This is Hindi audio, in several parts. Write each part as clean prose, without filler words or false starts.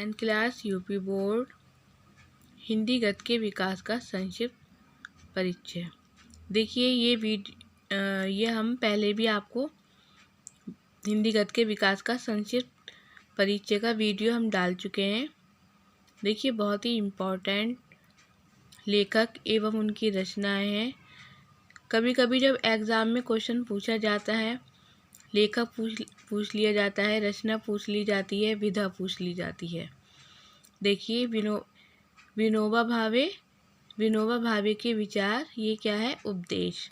10th class UP board Hindi गद्य के विकास का संक्षिप्त परिचय। देखिए ये हम पहले भी आपको हिंदी गद्य के विकास का संक्षिप्त परिचय का वीडियो हम डाल चुके हैं। देखिए बहुत ही इम्पोर्टेंट लेखक एवं उनकी रचनाएं हैं। कभी कभी जब एग्ज़ाम में क्वेश्चन पूछा जाता है, लेखक पूछ लिया जाता है, रचना पूछ ली जाती है, विधा पूछ ली जाती है। देखिए विनोबा भावे के विचार, ये क्या है? उपदेश।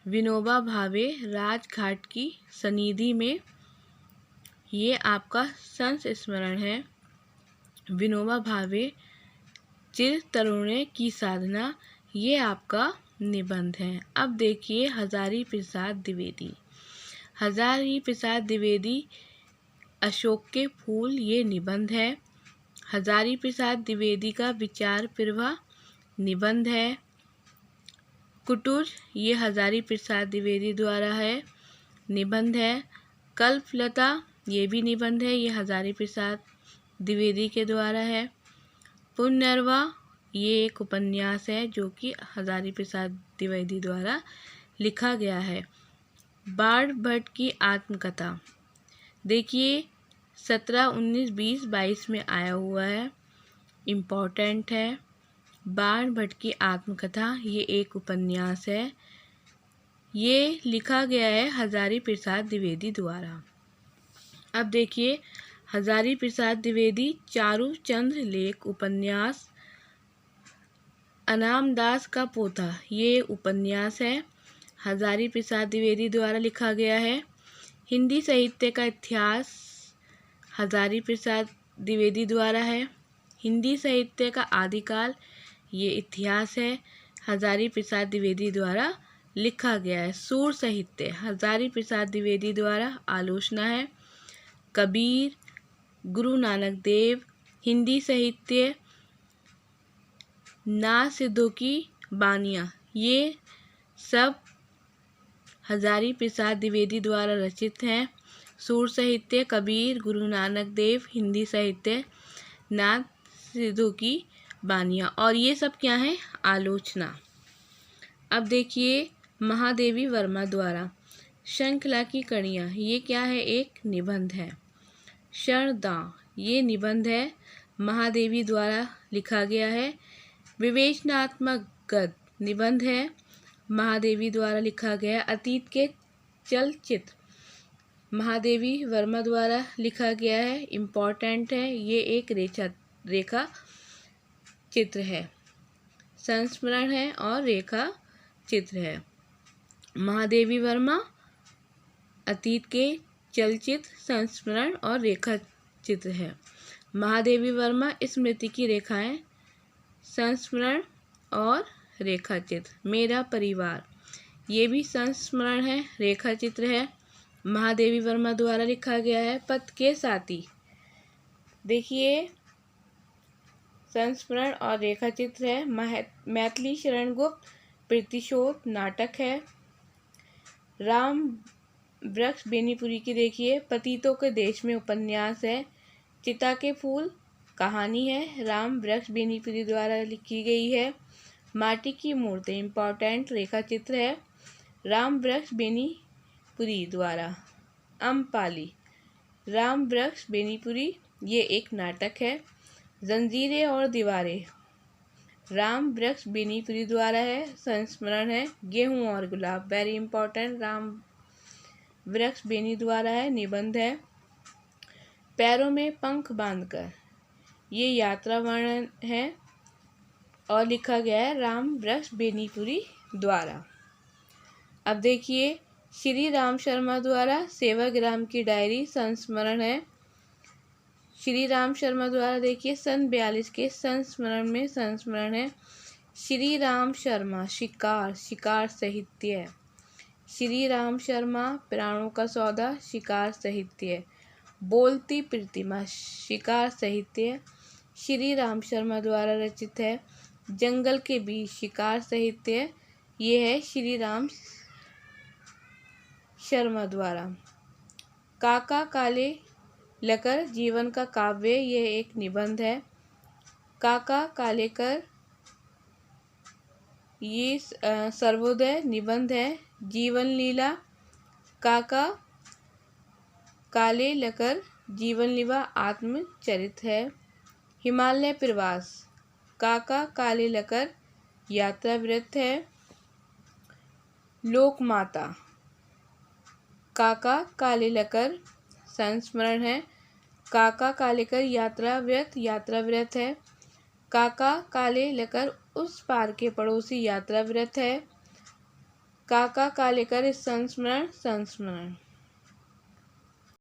विनोबा भावे राजघाट की सनिधि में, ये आपका संस्मरण है। विनोबा भावे चिर तरुणे की साधना, ये आपका निबंध है। अब देखिए हजारी प्रसाद द्विवेदी अशोक के फूल, ये निबंध है। हजारी प्रसाद द्विवेदी का विचार प्रवाह निबंध है। कुटुर, ये हजारी प्रसाद द्विवेदी द्वारा है, निबंध है। कल्पलता, ये भी निबंध है, ये हजारी प्रसाद द्विवेदी के द्वारा है। पुनर्वा, ये एक उपन्यास है जो कि हजारी प्रसाद द्विवेदी द्वारा लिखा गया है। बाण भट्ट की आत्मकथा, देखिए 17, 19, 20, 22 में आया हुआ है, इम्पोर्टेंट है। बाण भट्ट की आत्मकथा ये एक उपन्यास है, ये लिखा गया है हजारी प्रसाद द्विवेदी द्वारा। अब देखिए हजारी प्रसाद द्विवेदी चारूचंद्र लेख उपन्यास। अनामदास का पोथा, ये उपन्यास है, हजारी प्रसाद द्विवेदी द्वारा लिखा गया है। हिंदी साहित्य का इतिहास हजारी प्रसाद द्विवेदी द्वारा है। हिंदी साहित्य का आदिकाल, ये इतिहास है, हजारी प्रसाद द्विवेदी द्वारा लिखा गया है। सूर साहित्य हजारी प्रसाद द्विवेदी द्वारा आलोचना है। कबीर, गुरु नानक देव, हिंदी साहित्य ना सिद्धों की बानियाँ, ये सब हजारी प्रसाद द्विवेदी द्वारा रचित हैं। सूर साहित्य कबीर, गुरु नानक देव, हिंदी साहित्य ना सिद्धों की बानियाँ, और ये सब क्या है? आलोचना। अब देखिए महादेवी वर्मा द्वारा श्रृंखला की कड़ियाँ, ये क्या है? एक निबंध है। शरदा, ये निबंध है, महादेवी द्वारा लिखा गया है। विवेचनात्मक गद्य निबंध है, महादेवी द्वारा लिखा गया। अतीत के चलचित्र महादेवी वर्मा द्वारा लिखा गया है, इम्पोर्टेंट है, ये एक रेखा चित्र है, संस्मरण है और रेखा चित्र है। महादेवी वर्मा अतीत के चलचित्र, संस्मरण और रेखा चित्र है। महादेवी वर्मा स्मृति की रेखाएं, संस्मरण और रेखा चित्र। मेरा परिवार, ये भी संस्मरण है, रेखा चित्र है, महादेवी वर्मा द्वारा लिखा गया है। पथ के साथी, देखिए संस्मरण और रेखा चित्र है। मैथिली शरण गुप्त प्रतिशोध नाटक है। राम वृक्ष बेनीपुरी की देखिए पतितों के देश में उपन्यास है। चिता के फूल कहानी है, राम वृक्ष बेनीपुरी द्वारा लिखी गई है। माटी की मूर्ति इम्पोर्टेंट रेखा चित्र है, राम वृक्ष बेनीपुरी द्वारा। अम्पाली, राम वृक्ष बेनीपुरी, ये एक नाटक है। जंजीरें और दीवारें, राम वृक्ष बेनीपुरी द्वारा है, संस्मरण है। गेहूं और गुलाब, वेरी इंपॉर्टेंट, राम वृक्ष बेनी द्वारा है, निबंध है। पैरों में पंख बांधकर, ये यात्रा वर्णन है और लिखा गया है राम वृक्ष बेनीपुरी द्वारा। अब देखिए श्री राम शर्मा द्वारा सेवाग्राम की डायरी, संस्मरण है। श्री राम शर्मा द्वारा देखिए सन 42 के संस्मरण में संस्मरण है। श्री राम शर्मा शिकार साहित्य। श्री राम शर्मा प्राणों का सौदा, शिकार साहित्य। बोलती प्रतिमा, शिकार साहित्य, श्री राम शर्मा द्वारा रचित है। जंगल के बीच, शिकार साहित्य, ये है श्री राम शर्मा द्वारा। काका काले लकर जीवन का काव्य, यह एक निबंध है। काका कालेकर, ये सर्वोदय निबंध है। जीवन लीला, काका काले लकर जीवन लीला आत्मचरित है। हिमालय प्रवास, काका काले लकर यात्रा वृत्त है। लोकमाता, काका काले लकर संस्मरण है। काका कालेकर यात्रा वृत्त है। काका काले लकर उस पार के पड़ोसी यात्रा वृत्त है। काका कालेकर संस्मरण।